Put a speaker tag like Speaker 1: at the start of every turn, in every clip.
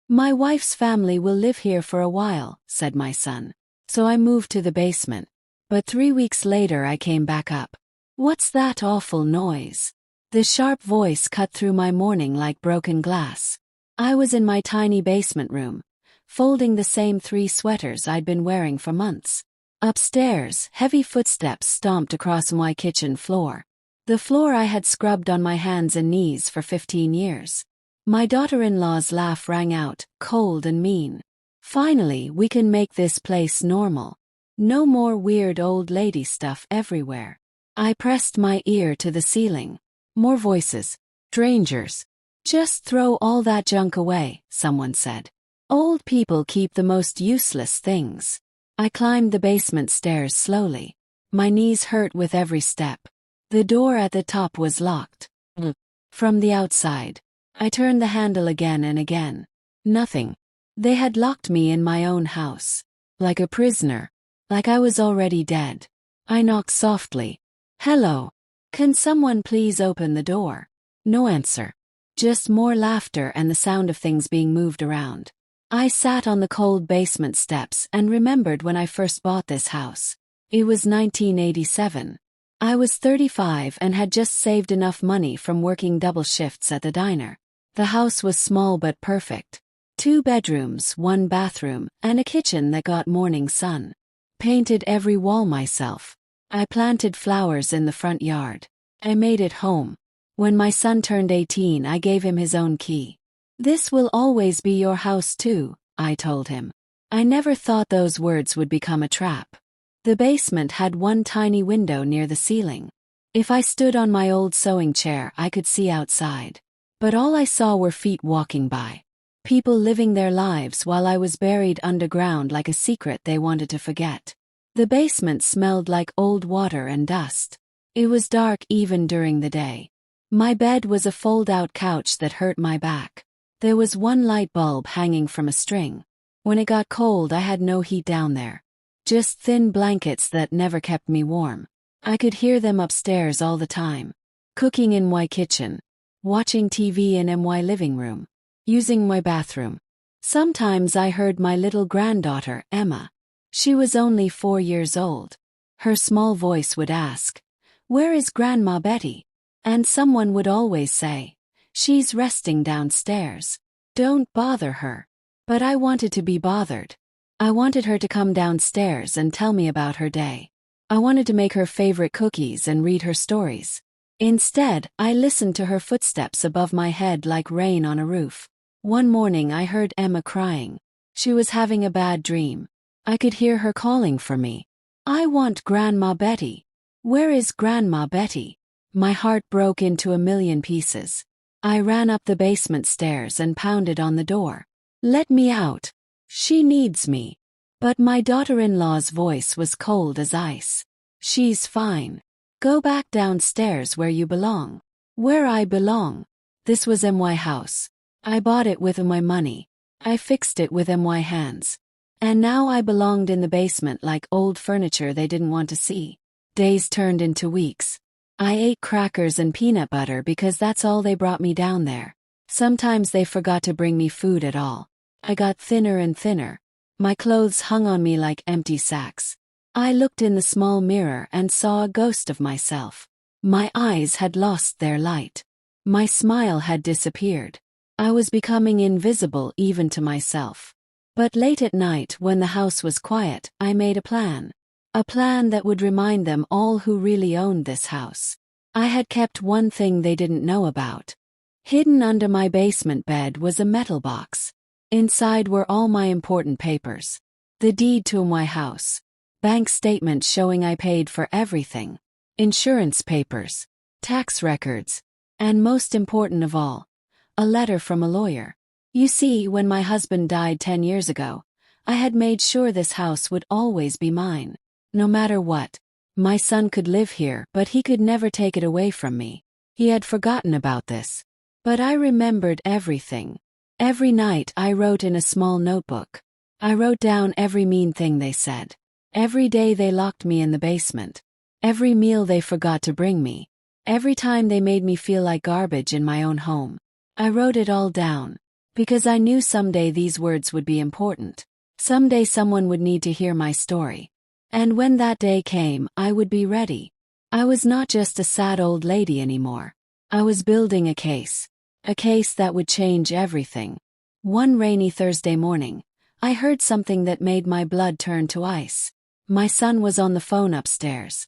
Speaker 1: My wife's family will live here for a while, said my son. So I moved to the basement. But 3 weeks later I came back up. What's that awful noise? The sharp voice cut through my morning like broken glass. I was in my tiny basement room, folding the same 3 sweaters I'd been wearing for months. Upstairs, heavy footsteps stomped across my kitchen floor. The floor I had scrubbed on my hands and knees for 15 years. My daughter-in-law's laugh rang out, cold and mean. Finally, we can make this place normal. No more weird old lady stuff everywhere. I pressed my ear to the ceiling. More voices. Strangers. Just throw all that junk away, someone said. Old people keep the most useless things. I climbed the basement stairs slowly. My knees hurt with every step. The door at the top was locked. From the outside, I turned the handle again and again. Nothing. They had locked me in my own house. Like a prisoner. Like I was already dead. I knocked softly. Hello. Can someone please open the door? No answer. Just more laughter and the sound of things being moved around. I sat on the cold basement steps and remembered when I first bought this house. It was 1987. I was 35 and had just saved enough money from working double shifts at the diner. The house was small but perfect. 2 bedrooms, 1 bathroom, and a kitchen that got morning sun. Painted every wall myself. I planted flowers in the front yard. I made it home. When my son turned 18, I gave him his own key. This will always be your house too, I told him. I never thought those words would become a trap. The basement had 1 tiny window near the ceiling. If I stood on my old sewing chair, I could see outside. But all I saw were feet walking by. People living their lives while I was buried underground like a secret they wanted to forget. The basement smelled like old water and dust. It was dark even during the day. My bed was a fold-out couch that hurt my back. There was 1 light bulb hanging from a string. When it got cold, I had no heat down there. Just thin blankets that never kept me warm. I could hear them upstairs all the time. Cooking in my kitchen. Watching TV in my living room. Using my bathroom. Sometimes I heard my little granddaughter, Emma. She was only 4 years old. Her small voice would ask, "Where is Grandma Betty?" And someone would always say, "She's resting downstairs. Don't bother her." But I wanted to be bothered. I wanted her to come downstairs and tell me about her day. I wanted to make her favorite cookies and read her stories. Instead, I listened to her footsteps above my head like rain on a roof. One morning I heard Emma crying. She was having a bad dream. I could hear her calling for me. "I want Grandma Betty. Where is Grandma Betty?" My heart broke into a million pieces. I ran up the basement stairs and pounded on the door. "Let me out. She needs me." But my daughter-in-law's voice was cold as ice. "She's fine. Go back downstairs where you belong." Where I belong? This was my house. I bought it with my money. I fixed it with my hands. And now I belonged in the basement like old furniture they didn't want to see. Days turned into weeks. I ate crackers and peanut butter because that's all they brought me down there. Sometimes they forgot to bring me food at all. I got thinner and thinner. My clothes hung on me like empty sacks. I looked in the small mirror and saw a ghost of myself. My eyes had lost their light. My smile had disappeared. I was becoming invisible even to myself. But late at night, when the house was quiet, I made a plan. A plan that would remind them all who really owned this house. I had kept one thing they didn't know about. Hidden under my basement bed was a metal box. Inside were all my important papers. The deed to my house. Bank statements showing I paid for everything. Insurance papers. Tax records. And most important of all, a letter from a lawyer. You see, when my husband died 10 years ago, I had made sure this house would always be mine. No matter what. My son could live here, but he could never take it away from me. He had forgotten about this. But I remembered everything. Every night I wrote in a small notebook. I wrote down every mean thing they said. Every day they locked me in the basement. Every meal they forgot to bring me. Every time they made me feel like garbage in my own home. I wrote it all down. Because I knew someday these words would be important. Someday someone would need to hear my story. And when that day came, I would be ready. I was not just a sad old lady anymore. I was building a case. A case that would change everything. One rainy Thursday morning, I heard something that made my blood turn to ice. My son was on the phone upstairs.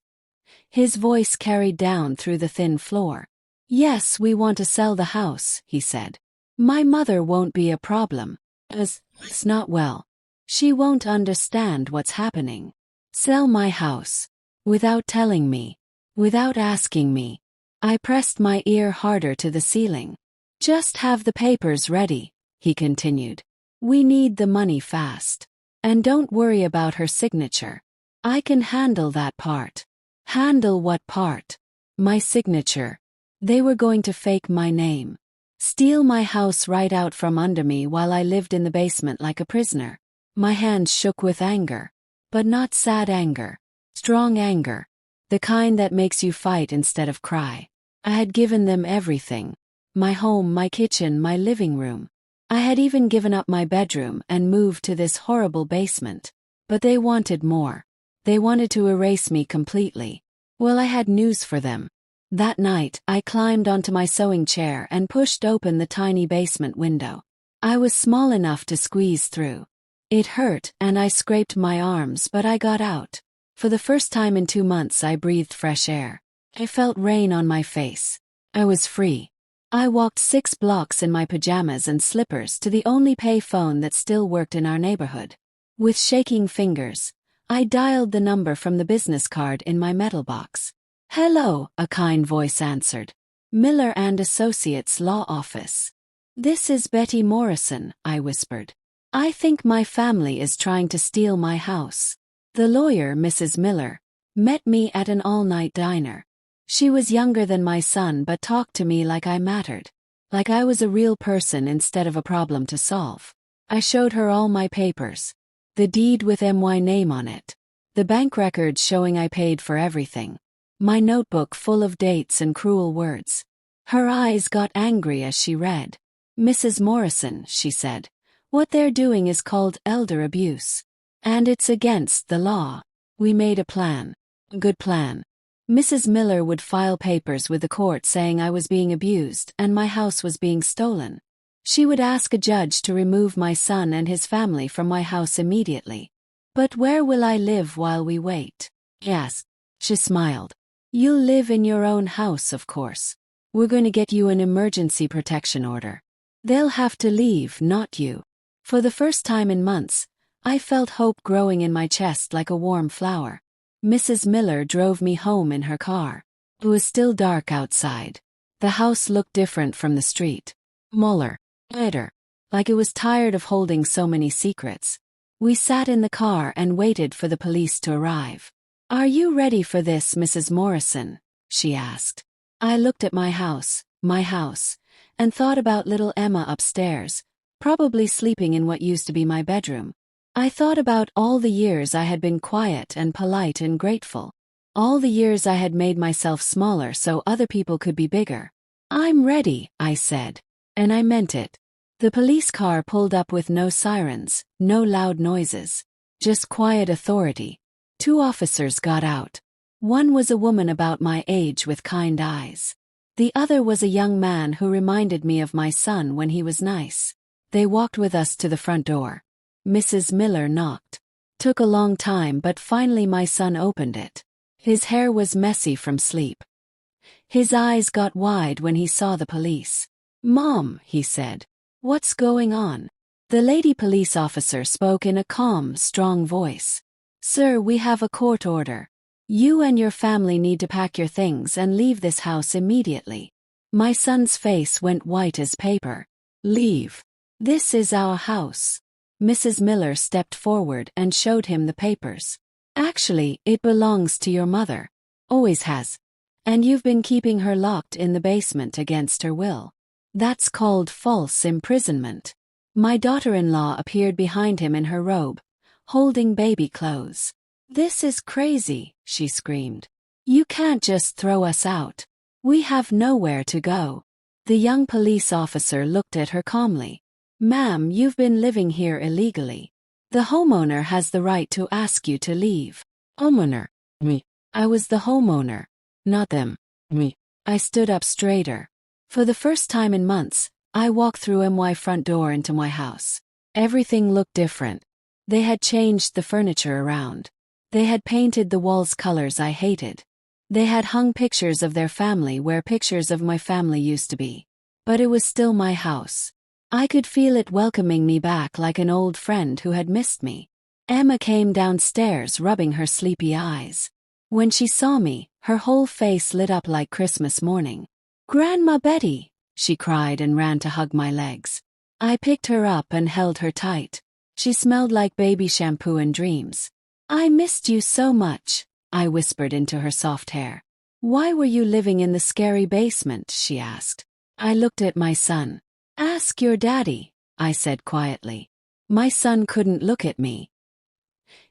Speaker 1: His voice carried down through the thin floor. "Yes, we want to sell the house," he said. "My mother won't be a problem. It's not well. She won't understand what's happening. Sell my house." Without telling me. Without asking me. I pressed my ear harder to the ceiling. "Just have the papers ready," he continued. "We need the money fast. And don't worry about her signature. I can handle that part." Handle what part? My signature. They were going to fake my name. Steal my house right out from under me while I lived in the basement like a prisoner. My hands shook with anger. But not sad anger. Strong anger. The kind that makes you fight instead of cry. I had given them everything. My home, my kitchen, my living room. I had even given up my bedroom and moved to this horrible basement. But they wanted more. They wanted to erase me completely. Well, I had news for them. That night, I climbed onto my sewing chair and pushed open the tiny basement window. I was small enough to squeeze through. It hurt, and I scraped my arms, but I got out. For the first time in 2 months, I breathed fresh air. I felt rain on my face. I was free. I walked 6 blocks in my pajamas and slippers to the only pay phone that still worked in our neighborhood. With shaking fingers, I dialed the number from the business card in my metal box. "Hello," a kind voice answered. "Miller and Associates Law Office." "This is Betty Morrison," I whispered. "I think my family is trying to steal my house." The lawyer, Mrs. Miller, met me at an all-night diner. She was younger than my son but talked to me like I mattered. Like I was a real person instead of a problem to solve. I showed her all my papers. The deed with my name on it. The bank records showing I paid for everything. My notebook full of dates and cruel words. Her eyes got angry as she read. "Mrs. Morrison," she said, "what they're doing is called elder abuse. And it's against the law. We made a plan. Good plan. Mrs. Miller would file papers with the court saying I was being abused and my house was being stolen. She would ask a judge to remove my son and his family from my house immediately. But where will I live while we wait? Yes. She smiled. You'll live in your own house, of course. We're going to get you an emergency protection order. They'll have to leave, not you. For the first time in months, I felt hope growing in my chest like a warm flower. Mrs. Miller drove me home in her car. It was still dark outside. The house looked different from the street. Smaller. Quieter. Like it was tired of holding so many secrets. We sat in the car and waited for the police to arrive. "Are you ready for this, Mrs. Morrison?" she asked. I looked at my house, and thought about little Emma upstairs, probably sleeping in what used to be my bedroom. I thought about all the years I had been quiet and polite and grateful. All the years I had made myself smaller so other people could be bigger. "I'm ready," I said. And I meant it. The police car pulled up with no sirens, no loud noises. Just quiet authority. 2 officers got out. One was a woman about my age with kind eyes. The other was a young man who reminded me of my son when he was nice. They walked with us to the front door. Mrs. Miller knocked. Took a long time, but finally my son opened it. His hair was messy from sleep. His eyes got wide when he saw the police. "Mom," he said. "What's going on?" The lady police officer spoke in a calm, strong voice. "Sir, we have a court order. You and your family need to pack your things and leave this house immediately." My son's face went white as paper. "Leave. This is our house." Mrs. Miller stepped forward and showed him the papers. "Actually, it belongs to your mother. Always has. And you've been keeping her locked in the basement against her will. That's called false imprisonment." My daughter-in-law appeared behind him in her robe, holding baby clothes. "This is crazy," she screamed. "You can't just throw us out. We have nowhere to go." The young police officer looked at her calmly. Ma'am, you've been living here illegally. The homeowner has the right to ask you to leave. Homeowner? Me. I was the homeowner, not them. Me. I stood up straighter. For the first time in months, I walked through my front door into my house. Everything looked different. They had changed the furniture around. They had painted the walls colors I hated. They had hung pictures of their family where pictures of my family used to be. But it was still my house. I could feel it welcoming me back like an old friend who had missed me. Emma came downstairs rubbing her sleepy eyes. When she saw me, her whole face lit up like Christmas morning. "Grandma Betty!" she cried and ran to hug my legs. I picked her up and held her tight. She smelled like baby shampoo and dreams. "I missed you so much," I whispered into her soft hair. "Why were you living in the scary basement?" she asked. I looked at my son. "Ask your daddy," I said quietly. My son couldn't look at me.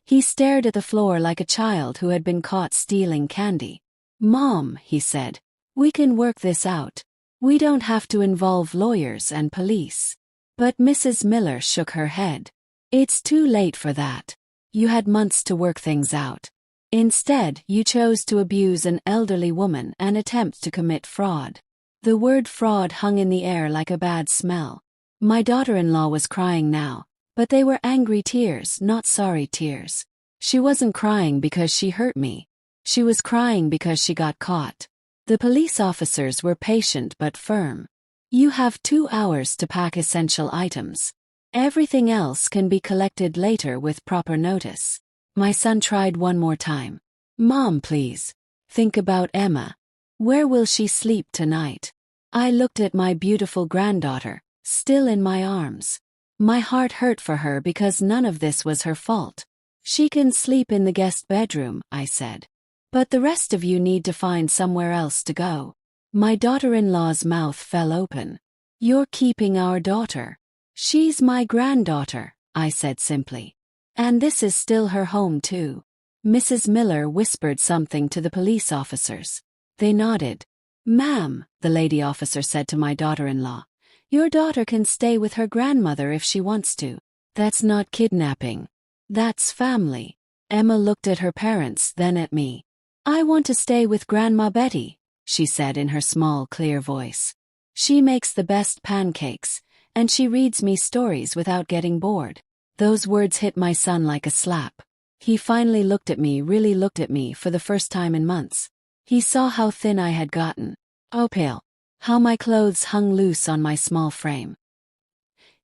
Speaker 1: He stared at the floor like a child who had been caught stealing candy. "Mom," he said, "we can work this out. We don't have to involve lawyers and police." But Mrs. Miller shook her head. "It's too late for that. You had months to work things out. Instead, you chose to abuse an elderly woman and attempt to commit fraud." The word fraud hung in the air like a bad smell. My daughter-in-law was crying now, but they were angry tears, not sorry tears. She wasn't crying because she hurt me. She was crying because she got caught. The police officers were patient but firm. "You have 2 hours to pack essential items. Everything else can be collected later with proper notice." My son tried one more time. "Mom, please. Think about Emma. Where will she sleep tonight?" I looked at my beautiful granddaughter, still in my arms. My heart hurt for her because none of this was her fault. "She can sleep in the guest bedroom," I said. "But the rest of you need to find somewhere else to go." My daughter-in-law's mouth fell open. "You're keeping our daughter." "She's my granddaughter," I said simply. "And this is still her home too." Mrs. Miller whispered something to the police officers. They nodded. "Ma'am," the lady officer said to my daughter-in-law, "your daughter can stay with her grandmother if she wants to. That's not kidnapping. That's family." Emma looked at her parents, then at me. "I want to stay with Grandma Betty," she said in her small, clear voice. "She makes the best pancakes, and she reads me stories without getting bored." Those words hit my son like a slap. He finally looked at me, really looked at me for the first time in months. He saw how thin I had gotten. Oh, pale. How my clothes hung loose on my small frame.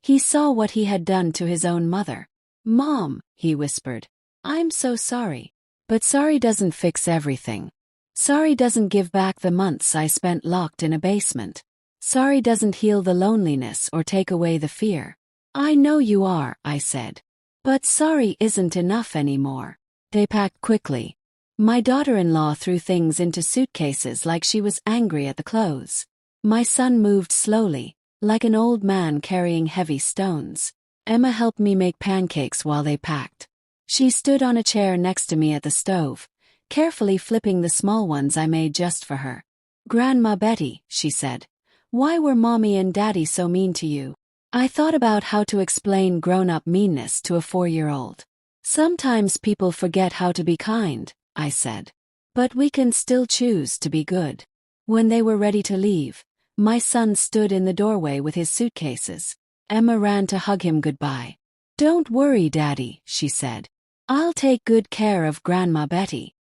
Speaker 1: He saw what he had done to his own mother. "Mom," he whispered, "I'm so sorry. But sorry doesn't fix everything. Sorry doesn't give back the months I spent locked in a basement. Sorry doesn't heal the loneliness or take away the fear." "I know you are," I said. "But sorry isn't enough anymore." They packed quickly. My daughter-in-law threw things into suitcases like she was angry at the clothes. My son moved slowly, like an old man carrying heavy stones. Emma helped me make pancakes while they packed. She stood on a chair next to me at the stove, carefully flipping the small ones I made just for her. "Grandma Betty," she said, "why were Mommy and Daddy so mean to you?" I thought about how to explain grown-up meanness to a 4-year-old. "Sometimes people forget how to be kind," I said. "But we can still choose to be good." When they were ready to leave, my son stood in the doorway with his suitcases. Emma ran to hug him goodbye. "Don't worry, Daddy," she said. "I'll take good care of Grandma Betty."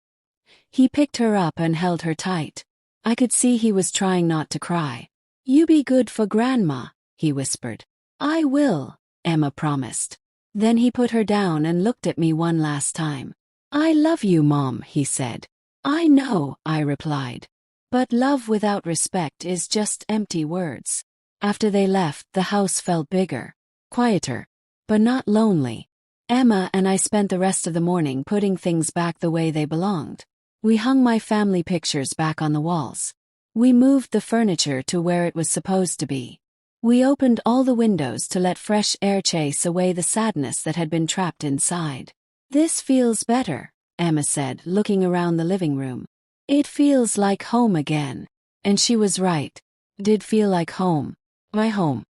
Speaker 1: He picked her up and held her tight. I could see he was trying not to cry. "You be good for Grandma," he whispered. "I will," Emma promised. Then he put her down and looked at me one last time. "I love you, Mom," he said. "I know," I replied. But love without respect is just empty words. After they left, the house felt bigger, quieter, but not lonely. Emma and I spent the rest of the morning putting things back the way they belonged. We hung my family pictures back on the walls. We moved the furniture to where it was supposed to be. We opened all the windows to let fresh air chase away the sadness that had been trapped inside. "This feels better," Emma said, looking around the living room. "It feels like home again." And she was right. It did feel like home. My home.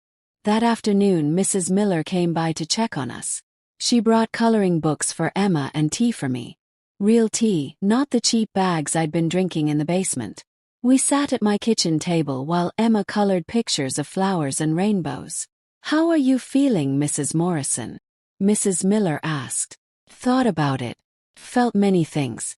Speaker 1: That afternoon, Mrs. Miller came by to check on us. She brought coloring books for Emma and tea for me. Real tea, not the cheap bags I'd been drinking in the basement. We sat at my kitchen table while Emma colored pictures of flowers and rainbows. "How are you feeling, Mrs. Morrison?" Mrs. Miller asked. Thought about it. Felt many things.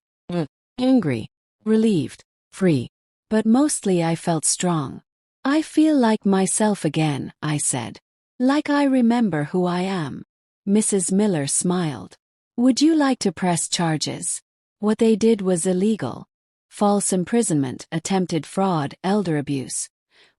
Speaker 1: Angry, relieved, free. But mostly I felt strong. "I feel like myself again," I said. "Like I remember who I am." Mrs. Miller smiled. "Would you like to press charges?" What they did was illegal. False imprisonment, attempted fraud, elder abuse.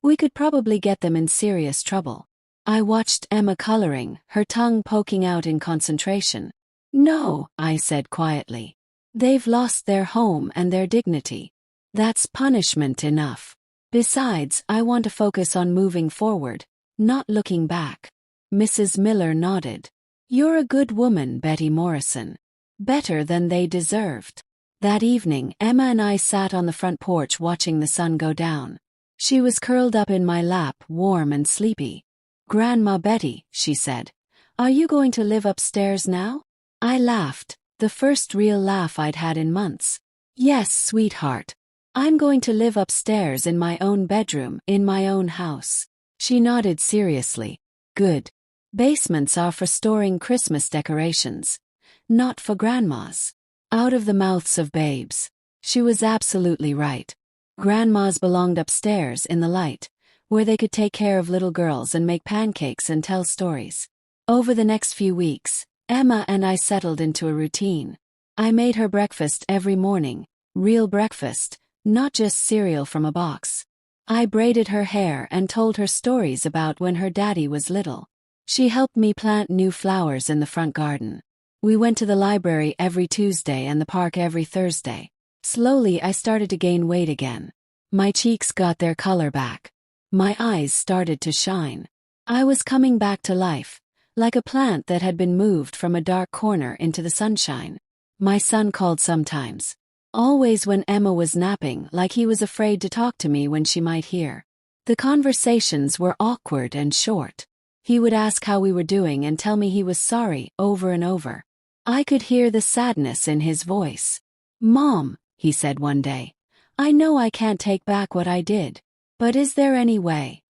Speaker 1: We could probably get them in serious trouble. I watched Emma coloring, her tongue poking out in concentration. "No," I said quietly. "They've lost their home and their dignity. That's punishment enough. Besides, I want to focus on moving forward, not looking back." Mrs. Miller nodded. "You're a good woman, Betty Morrison. Better than they deserved." That evening, Emma and I sat on the front porch watching the sun go down. She was curled up in my lap, warm and sleepy. "Grandma Betty," she said, "are you going to live upstairs now?" I laughed, the first real laugh I'd had in months. "Yes, sweetheart. I'm going to live upstairs in my own bedroom, in my own house." She nodded seriously. "Good. Basements are for storing Christmas decorations, not for grandmas." Out of the mouths of babes. She was absolutely right. Grandmas belonged upstairs in the light, where they could take care of little girls and make pancakes and tell stories. Over the next few weeks, Emma and I settled into a routine. I made her breakfast every morning, real breakfast, not just cereal from a box. I braided her hair and told her stories about when her daddy was little. She helped me plant new flowers in the front garden. We went to the library every Tuesday and the park every Thursday. Slowly I started to gain weight again. My cheeks got their color back. My eyes started to shine. I was coming back to life, like a plant that had been moved from a dark corner into the sunshine. My son called sometimes. Always when Emma was napping, like he was afraid to talk to me when she might hear. The conversations were awkward and short. He would ask how we were doing and tell me he was sorry over and over. I could hear the sadness in his voice. "Mom," he said one day, "I know I can't take back what I did. But is there any way?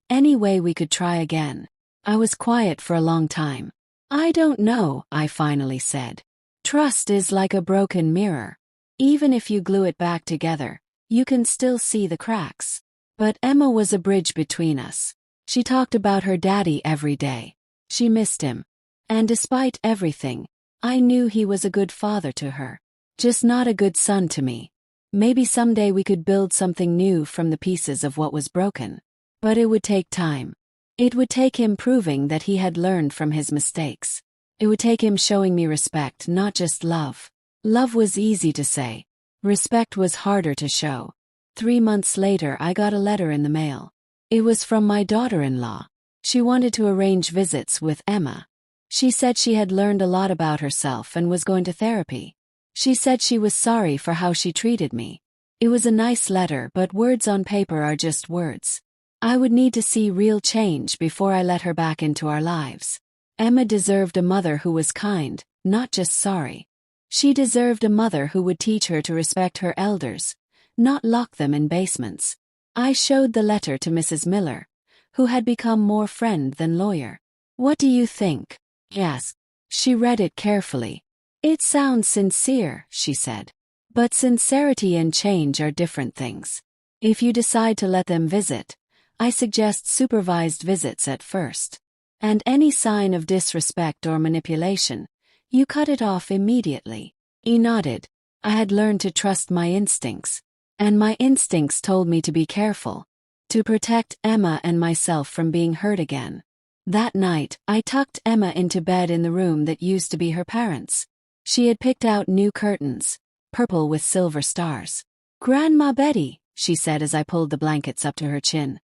Speaker 1: Any way we could try again?" I was quiet for a long time. "I don't know," I finally said. "Trust is like a broken mirror. Even if you glue it back together, you can still see the cracks." But Emma was a bridge between us. She talked about her daddy every day. She missed him. And despite everything, I knew he was a good father to her. Just not a good son to me. Maybe someday we could build something new from the pieces of what was broken. But it would take time. It would take him proving that he had learned from his mistakes. It would take him showing me respect, not just love. Love was easy to say. Respect was harder to show. 3 months later, I got a letter in the mail. It was from my daughter-in-law. She wanted to arrange visits with Emma. She said she had learned a lot about herself and was going to therapy. She said she was sorry for how she treated me. It was a nice letter, but words on paper are just words. I would need to see real change before I let her back into our lives. Emma deserved a mother who was kind, not just sorry. She deserved a mother who would teach her to respect her elders, not lock them in basements. I showed the letter to Mrs. Miller, who had become more friend than lawyer. "What do you think?" Yes. She read it carefully. "It sounds sincere," she said. "But sincerity and change are different things. If you decide to let them visit, I suggest supervised visits at first. And any sign of disrespect or manipulation, you cut it off immediately." He nodded. I had learned to trust my instincts. And my instincts told me to be careful, to protect Emma and myself from being hurt again. That night, I tucked Emma into bed in the room that used to be her parents'. She had picked out new curtains, purple with silver stars. "Grandma Betty," she said as I pulled the blankets up to her chin,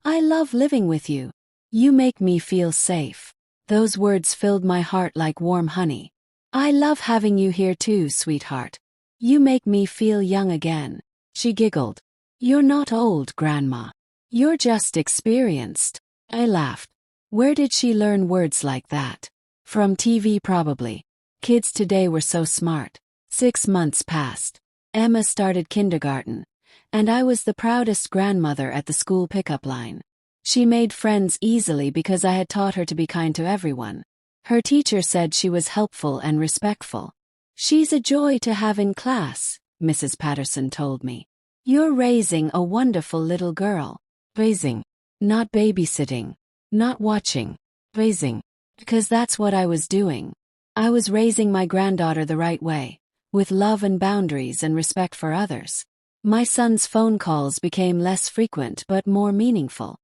Speaker 1: "I love living with you. You make me feel safe." Those words filled my heart like warm honey. "I love having you here too, sweetheart. You make me feel young again." She giggled. "You're not old, Grandma. You're just experienced." I laughed. Where did she learn words like that? From TV probably. Kids today were so smart. 6 months passed. Emma started kindergarten, and I was the proudest grandmother at the school pickup line. She made friends easily because I had taught her to be kind to everyone. Her teacher said she was helpful and respectful. "She's a joy to have in class," Mrs. Patterson told me. "You're raising a wonderful little girl." Raising. Not babysitting. Not watching. Raising. Because that's what I was doing. I was raising my granddaughter the right way, with love and boundaries and respect for others. My son's phone calls became less frequent but more meaningful.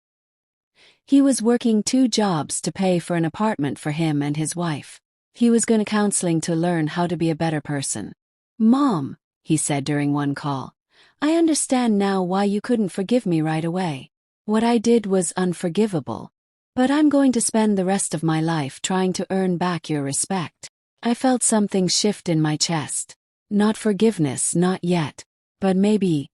Speaker 1: He was working 2 jobs to pay for an apartment for him and his wife. He was going to counseling to learn how to be a better person. "Mom," he said during one call, "I understand now why you couldn't forgive me right away. What I did was unforgivable. But I'm going to spend the rest of my life trying to earn back your respect." I felt something shift in my chest. Not forgiveness, not yet. But maybe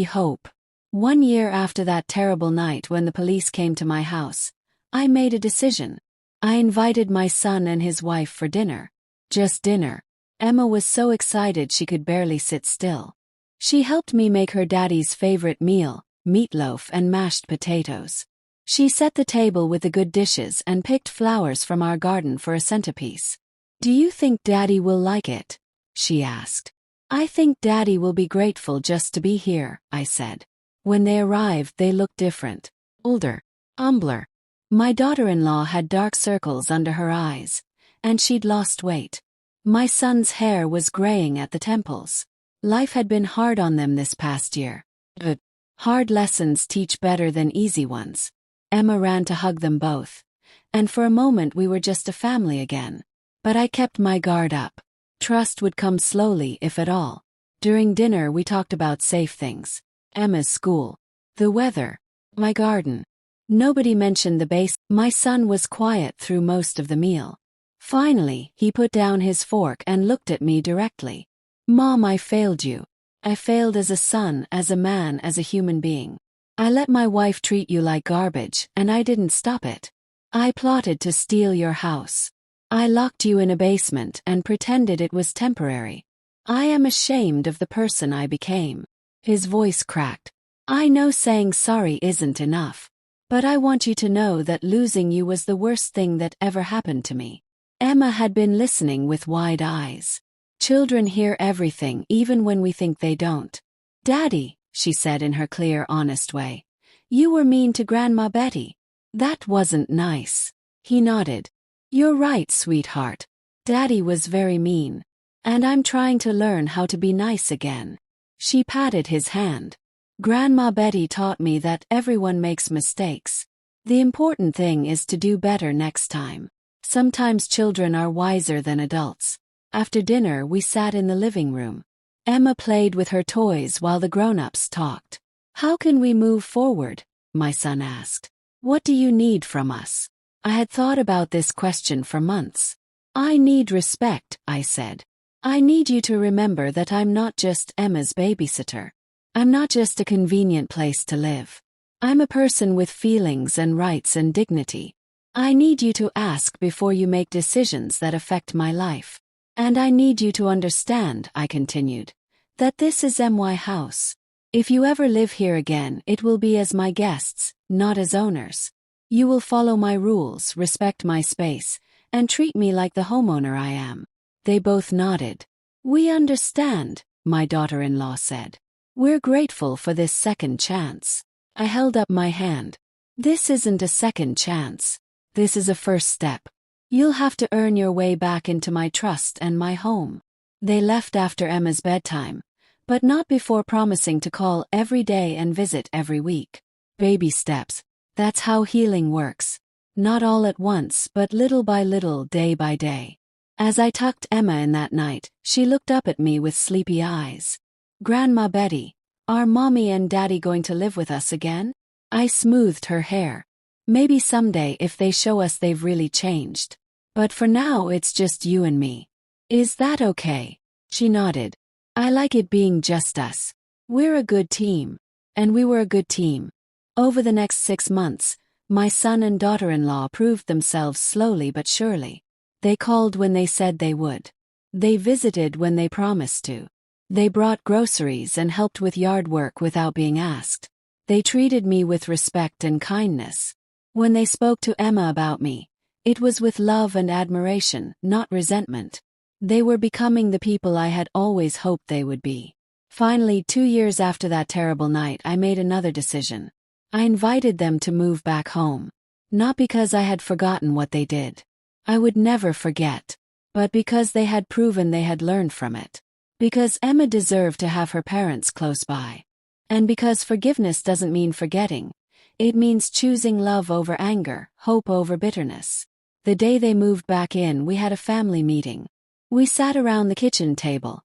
Speaker 1: hope. 1 year after that terrible night when the police came to my house, I made a decision. I invited my son and his wife for dinner. Just dinner. Emma was so excited she could barely sit still. She helped me make her daddy's favorite meal, meatloaf and mashed potatoes. She set the table with the good dishes and picked flowers from our garden for a centerpiece. "Do you think Daddy will like it?" she asked. "I think Daddy will be grateful just to be here," I said. When they arrived, they looked different. Older. Humbler. My daughter-in-law had dark circles under her eyes, and she'd lost weight. My son's hair was graying at the temples. Life had been hard on them this past year. But hard lessons teach better than easy ones. Emma ran to hug them both, and for a moment we were just a family again. But I kept my guard up. Trust would come slowly, if at all. During dinner we talked about safe things. Emma's school. The weather. My garden. Nobody mentioned the base. My son was quiet through most of the meal. Finally, he put down his fork and looked at me directly. "Mom, I failed you. I failed as a son, as a man, as a human being. I let my wife treat you like garbage, and I didn't stop it. I plotted to steal your house. I locked you in a basement and pretended it was temporary. I am ashamed of the person I became." His voice cracked. "I know saying sorry isn't enough. But I want you to know that losing you was the worst thing that ever happened to me." Emma had been listening with wide eyes. Children hear everything even when we think they don't. "Daddy," she said in her clear, honest way, "you were mean to Grandma Betty. That wasn't nice." He nodded. "You're right, sweetheart. Daddy was very mean. And I'm trying to learn how to be nice again." She patted his hand. "Grandma Betty taught me that everyone makes mistakes. The important thing is to do better next time. Sometimes children are wiser than adults." After dinner we sat in the living room. Emma played with her toys while the grown-ups talked. "How can we move forward?" my son asked. "What do you need from us?" I had thought about this question for months. "I need respect," I said. "I need you to remember that I'm not just Emma's babysitter. I'm not just a convenient place to live. I'm a person with feelings and rights and dignity. I need you to ask before you make decisions that affect my life. And I need you to understand," I continued, "that this is MY house. If you ever live here again, it will be as my guests, not as owners. You will follow my rules, respect my space, and treat me like the homeowner I am." They both nodded. "We understand," my daughter-in-law said. "We're grateful for this second chance." I held up my hand. "This isn't a second chance. This is a first step. You'll have to earn your way back into my trust and my home." They left after Emma's bedtime, but not before promising to call every day and visit every week. Baby steps. That's how healing works. Not all at once, but little by little, day by day. As I tucked Emma in that night, she looked up at me with sleepy eyes. "Grandma Betty, are Mommy and Daddy going to live with us again?" I smoothed her hair. "Maybe someday if they show us they've really changed. But for now it's just you and me. Is that okay?" She nodded. "I like it being just us. We're a good team." And we were a good team. Over the next 6 months, My son and daughter-in-law proved themselves slowly but surely. They called when they said they would. They visited when they promised to. They brought groceries and helped with yard work without being asked. They treated me with respect and kindness. When they spoke to Emma about me, it was with love and admiration, not resentment. They were becoming the people I had always hoped they would be. Finally, 2 years after that terrible night, I made another decision. I invited them to move back home. Not because I had forgotten what they did. I would never forget. But because they had proven they had learned from it. Because Emma deserved to have her parents close by. And because forgiveness doesn't mean forgetting. It means choosing love over anger, hope over bitterness. The day they moved back in, we had a family meeting. We sat around the kitchen table.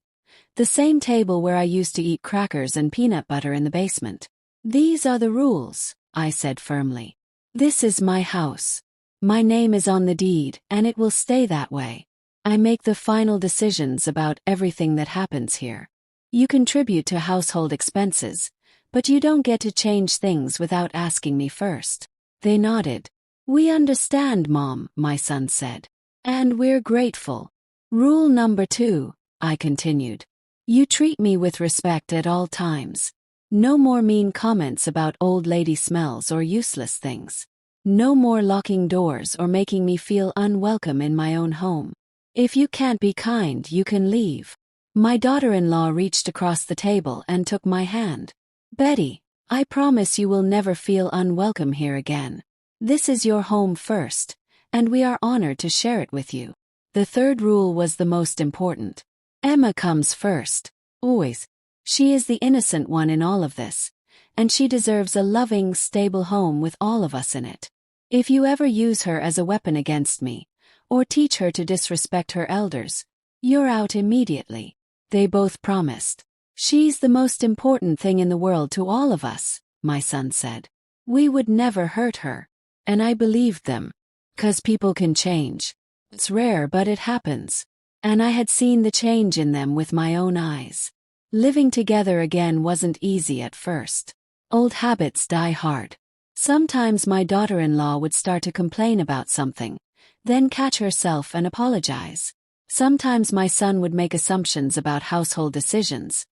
Speaker 1: The same table where I used to eat crackers and peanut butter in the basement. These are the rules, I said firmly. This is my house. My name is on the deed, and it will stay that way. I make the final decisions about everything that happens here. You contribute to household expenses, but you don't get to change things without asking me first. They nodded. We understand, Mom, my son said. And we're grateful. Rule number 2, I continued. You treat me with respect at all times. No more mean comments about old lady smells or useless things. No more locking doors or making me feel unwelcome in my own home. If you can't be kind, you can leave. My daughter-in-law reached across the table and took my hand. Betty, I promise you will never feel unwelcome here again. This is your home first, and we are honored to share it with you. The third rule was the most important. Emma comes first. Always. She is the innocent one in all of this, and she deserves a loving, stable home with all of us in it. If you ever use her as a weapon against me, or teach her to disrespect her elders, you're out immediately. They both promised. She's the most important thing in the world to all of us, my son said. We would never hurt her. And I believed them. 'Cause people can change. It's rare, but it happens. And I had seen the change in them with my own eyes. Living together again wasn't easy at first. Old habits die hard. Sometimes my daughter-in-law would start to complain about something, then catch herself and apologize. Sometimes my son would make assumptions about household decisions,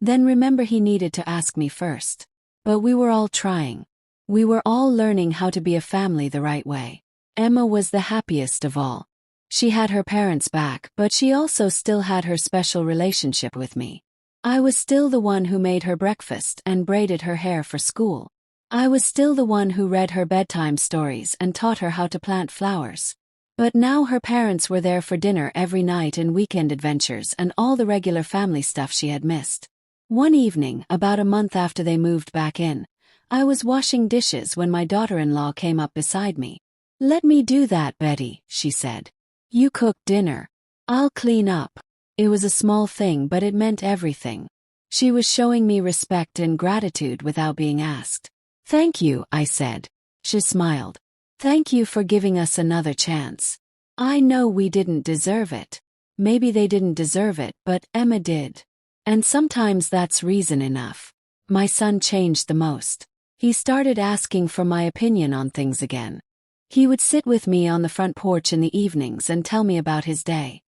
Speaker 1: then remember he needed to ask me first. But we were all trying. We were all learning how to be a family the right way. Emma was the happiest of all. She had her parents back, but she also still had her special relationship with me. I was still the one who made her breakfast and braided her hair for school. I was still the one who read her bedtime stories and taught her how to plant flowers. But now her parents were there for dinner every night and weekend adventures and all the regular family stuff she had missed. One evening, about a month after they moved back in, I was washing dishes when my daughter-in-law came up beside me. Let me do that, Betty, she said. You cook dinner. I'll clean up. It was a small thing, but it meant everything. She was showing me respect and gratitude without being asked. Thank you, I said. She smiled. Thank you for giving us another chance. I know we didn't deserve it. Maybe they didn't deserve it, but Emma did. And sometimes that's reason enough. My son changed the most. He started asking for my opinion on things again. He would sit with me on the front porch in the evenings and tell me about his day.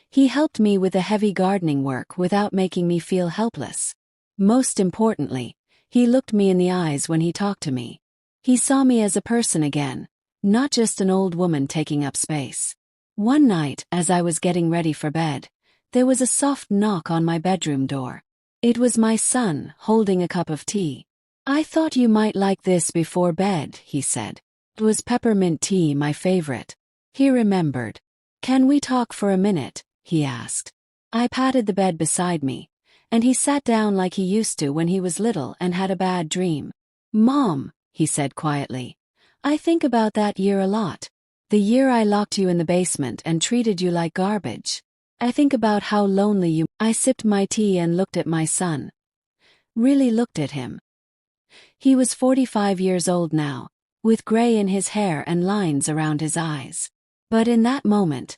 Speaker 1: He helped me with the heavy gardening work without making me feel helpless. Most importantly, he looked me in the eyes when he talked to me. He saw me as a person again, not just an old woman taking up space. One night, as I was getting ready for bed, there was a soft knock on my bedroom door. It was my son, holding a cup of tea. I thought you might like this before bed, he said. It was peppermint tea, my favorite. He remembered. Can we talk for a minute? He asked. I patted the bed beside me, and he sat down like he used to when he was little and had a bad dream. Mom, he said quietly, I think about that year a lot. The year I locked you in the basement and treated you like garbage. I think about how lonely you. I sipped my tea and looked at my son. Really looked at him. He was 45 years old now, with gray in his hair and lines around his eyes. But in that moment,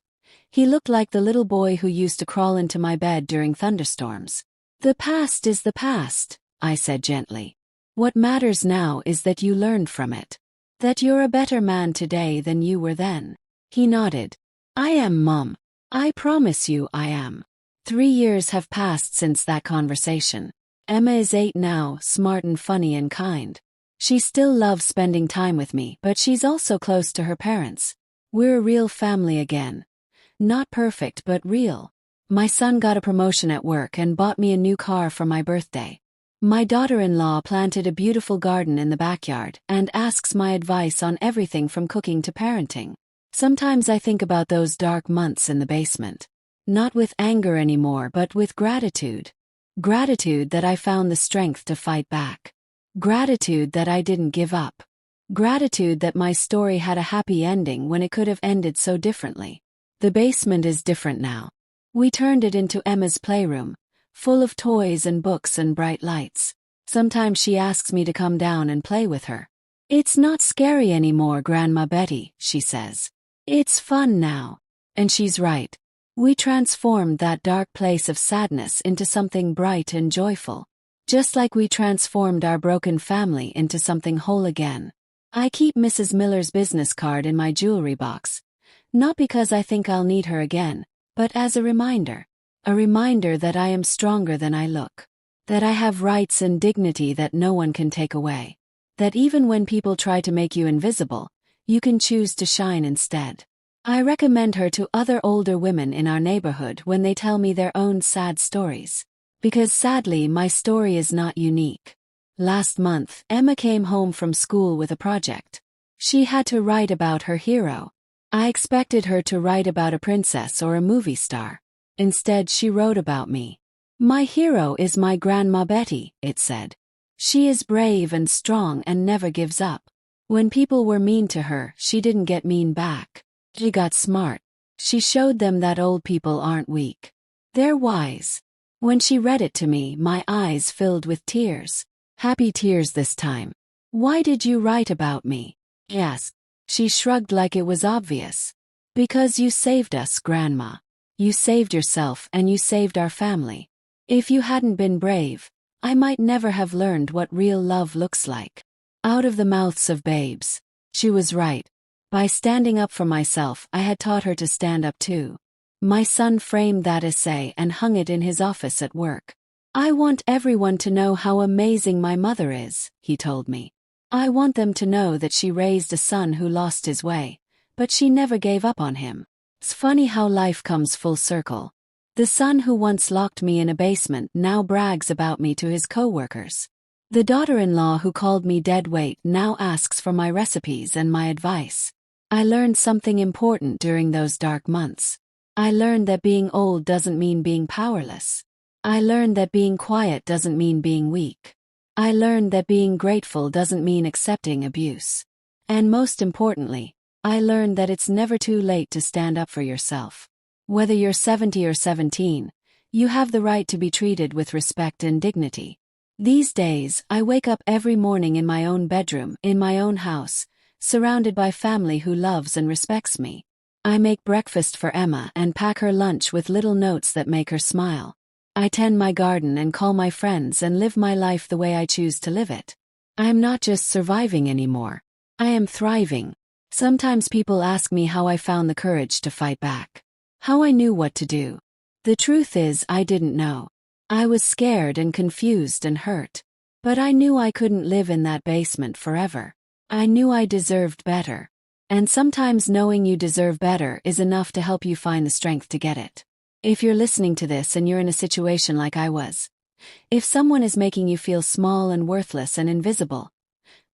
Speaker 1: he looked like the little boy who used to crawl into my bed during thunderstorms. The past is the past, I said gently. What matters now is that you learned from it. That you're a better man today than you were then. He nodded. I am, Mom. I promise you I am. 3 years have passed since that conversation. Emma is 8 now, smart and funny and kind. She still loves spending time with me, but she's also close to her parents. We're a real family again. Not perfect, but real. My son got a promotion at work and bought me a new car for my birthday. My daughter-in-law planted a beautiful garden in the backyard and asks my advice on everything from cooking to parenting. Sometimes I think about those dark months in the basement. Not with anger anymore, but with gratitude. Gratitude that I found the strength to fight back. Gratitude that I didn't give up. Gratitude that my story had a happy ending when it could have ended so differently. The basement is different now. We turned it into Emma's playroom, full of toys and books and bright lights. Sometimes she asks me to come down and play with her. It's not scary anymore, Grandma Betty, she says. It's fun now. And she's right. We transformed that dark place of sadness into something bright and joyful. Just like we transformed our broken family into something whole again. I keep Mrs. Miller's business card in my jewelry box. Not because I think I'll need her again, but as a reminder. A reminder that I am stronger than I look. That I have rights and dignity that no one can take away. That even when people try to make you invisible, you can choose to shine instead. I recommend her to other older women in our neighborhood when they tell me their own sad stories. Because sadly, my story is not unique. Last month, Emma came home from school with a project. She had to write about her hero. I expected her to write about a princess or a movie star. Instead, she wrote about me. My hero is my Grandma Betty, it said. She is brave and strong and never gives up. When people were mean to her, she didn't get mean back. She got smart. She showed them that old people aren't weak. They're wise. When she read it to me, my eyes filled with tears. Happy tears this time. Why did you write about me? I asked. She shrugged like it was obvious. Because you saved us, Grandma. You saved yourself and you saved our family. If you hadn't been brave, I might never have learned what real love looks like. Out of the mouths of babes. She was right. By standing up for myself, I had taught her to stand up too. My son framed that essay and hung it in his office at work. I want everyone to know how amazing my mother is, he told me. I want them to know that she raised a son who lost his way, but she never gave up on him. It's funny how life comes full circle. The son who once locked me in a basement now brags about me to his coworkers. The daughter-in-law who called me dead weight now asks for my recipes and my advice. I learned something important during those dark months. I learned that being old doesn't mean being powerless. I learned that being quiet doesn't mean being weak. I learned that being grateful doesn't mean accepting abuse. And most importantly, I learned that it's never too late to stand up for yourself. Whether you're 70 or 17, you have the right to be treated with respect and dignity. These days, I wake up every morning in my own bedroom, in my own house, surrounded by family who loves and respects me. I make breakfast for Emma and pack her lunch with little notes that make her smile. I tend my garden and call my friends and live my life the way I choose to live it. I am not just surviving anymore. I am thriving. Sometimes people ask me how I found the courage to fight back. How I knew what to do. The truth is, I didn't know. I was scared and confused and hurt. But I knew I couldn't live in that basement forever. I knew I deserved better. And sometimes knowing you deserve better is enough to help you find the strength to get it. If you're listening to this and you're in a situation like I was, if someone is making you feel small and worthless and invisible,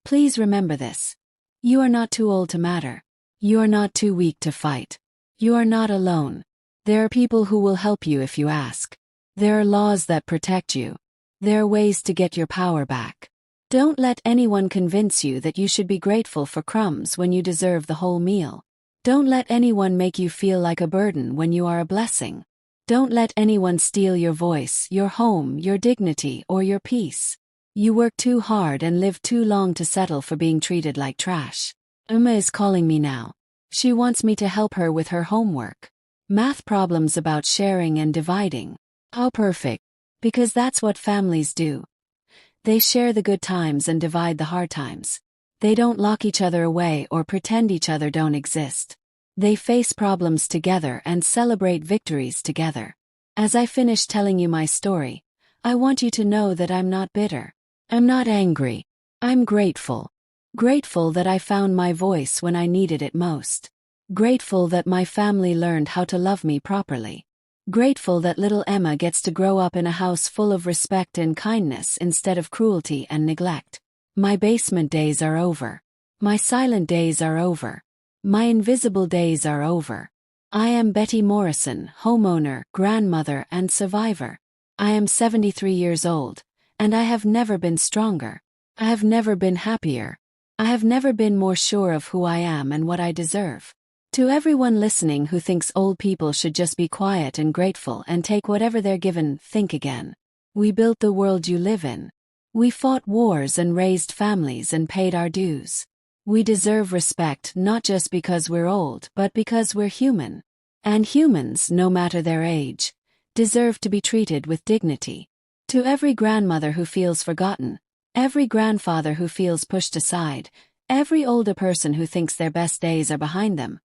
Speaker 1: please remember this. You are not too old to matter. You are not too weak to fight. You are not alone. There are people who will help you if you ask. There are laws that protect you. There are ways to get your power back. Don't let anyone convince you that you should be grateful for crumbs when you deserve the whole meal. Don't let anyone make you feel like a burden when you are a blessing. Don't let anyone steal your voice, your home, your dignity, or your peace. You work too hard and live too long to settle for being treated like trash. Emma is calling me now. She wants me to help her with her homework. Math problems about sharing and dividing. How perfect. Because that's what families do. They share the good times and divide the hard times. They don't lock each other away or pretend each other don't exist. They face problems together and celebrate victories together. As I finish telling you my story, I want you to know that I'm not bitter. I'm not angry. I'm grateful. Grateful that I found my voice when I needed it most. Grateful that my family learned how to love me properly. Grateful that little Emma gets to grow up in a house full of respect and kindness instead of cruelty and neglect. My basement days are over. My silent days are over. My invisible days are over. I am Betty Morrison, homeowner, grandmother, and survivor. I am 73 years old, and I have never been stronger. I have never been happier. I have never been more sure of who I am and what I deserve. To everyone listening who thinks old people should just be quiet and grateful and take whatever they're given, think again. We built the world you live in. We fought wars and raised families and paid our dues. We deserve respect not just because we're old but because we're human. And humans, no matter their age, deserve to be treated with dignity. To every grandmother who feels forgotten, every grandfather who feels pushed aside, every older person who thinks their best days are behind them,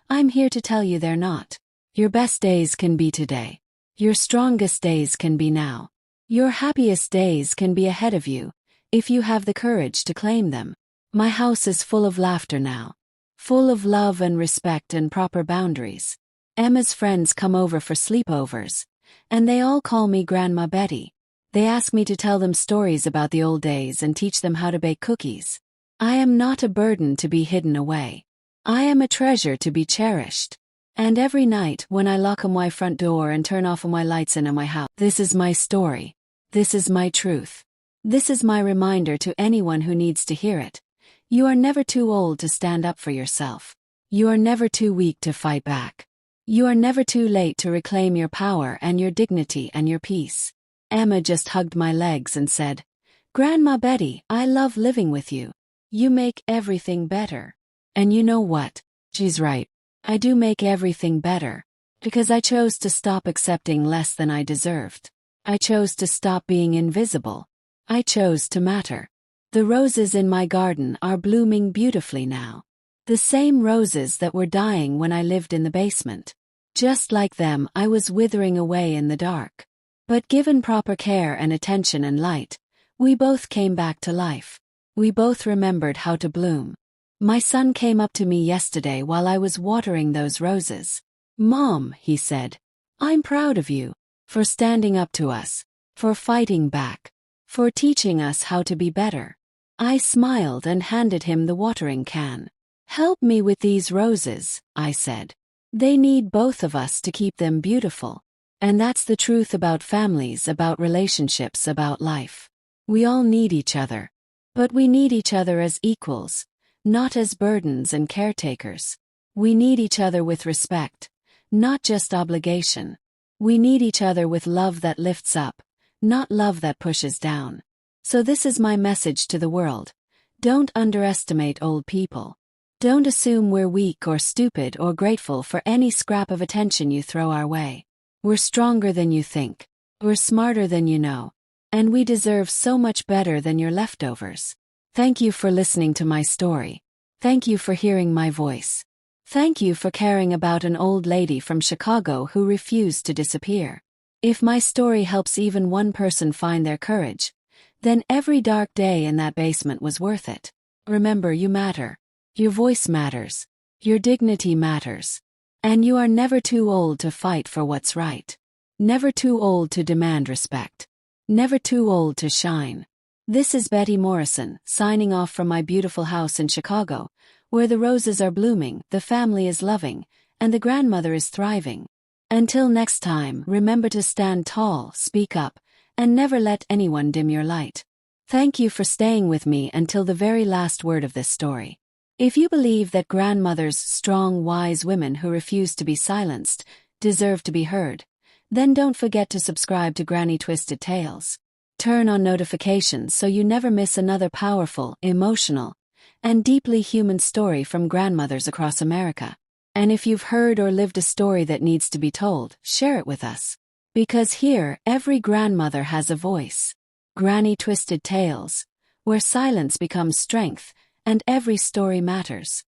Speaker 1: I'm here to tell you they're not. Your best days can be today. Your strongest days can be now. Your happiest days can be ahead of you, if you have the courage to claim them. My house is full of laughter now. Full of love and respect and proper boundaries. Emma's friends come over for sleepovers, and they all call me Grandma Betty. They ask me to tell them stories about the old days and teach them how to bake cookies. I am not a burden to be hidden away. I am a treasure to be cherished. And every night when I lock on my front door and turn off my lights in my house, this is my story. This is my truth. This is my reminder to anyone who needs to hear it. You are never too old to stand up for yourself. You are never too weak to fight back. You are never too late to reclaim your power and your dignity and your peace. Emma just hugged my legs and said, "Grandma Betty, I love living with you. You make everything better." And you know what? She's right. I do make everything better. Because I chose to stop accepting less than I deserved. I chose to stop being invisible. I chose to matter. The roses in my garden are blooming beautifully now. The same roses that were dying when I lived in the basement. Just like them, I was withering away in the dark. But given proper care and attention and light, we both came back to life. We both remembered how to bloom. My son came up to me yesterday while I was watering those roses. "Mom," he said, "I'm proud of you. For standing up to us. For fighting back. For teaching us how to be better." I smiled and handed him the watering can. "Help me with these roses," I said. "They need both of us to keep them beautiful." And that's the truth about families, about relationships, about life. We all need each other. But we need each other as equals. Not as burdens and caretakers. We need each other with respect, not just obligation. We need each other with love that lifts up, not love that pushes down. So this is my message to the world. Don't underestimate old people. Don't assume we're weak or stupid or grateful for any scrap of attention you throw our way. We're stronger than you think. We're smarter than you know. And we deserve so much better than your leftovers. Thank you for listening to my story. Thank you for hearing my voice. Thank you for caring about an old lady from Chicago who refused to disappear. If my story helps even one person find their courage, then every dark day in that basement was worth it. Remember, you matter. Your voice matters. Your dignity matters. And you are never too old to fight for what's right. Never too old to demand respect. Never too old to shine. This is Betty Morrison, signing off from my beautiful house in Chicago, where the roses are blooming, the family is loving, and the grandmother is thriving. Until next time, remember to stand tall, speak up, and never let anyone dim your light. Thank you for staying with me until the very last word of this story. If you believe that grandmothers, strong, wise women who refuse to be silenced, deserve to be heard, then don't forget to subscribe to Granny Twisted Tales. Turn on notifications so you never miss another powerful, emotional, and deeply human story from grandmothers across America. And if you've heard or lived a story that needs to be told, share it with us. Because here, every grandmother has a voice. Granny Twisted Tales, where silence becomes strength, And every story matters.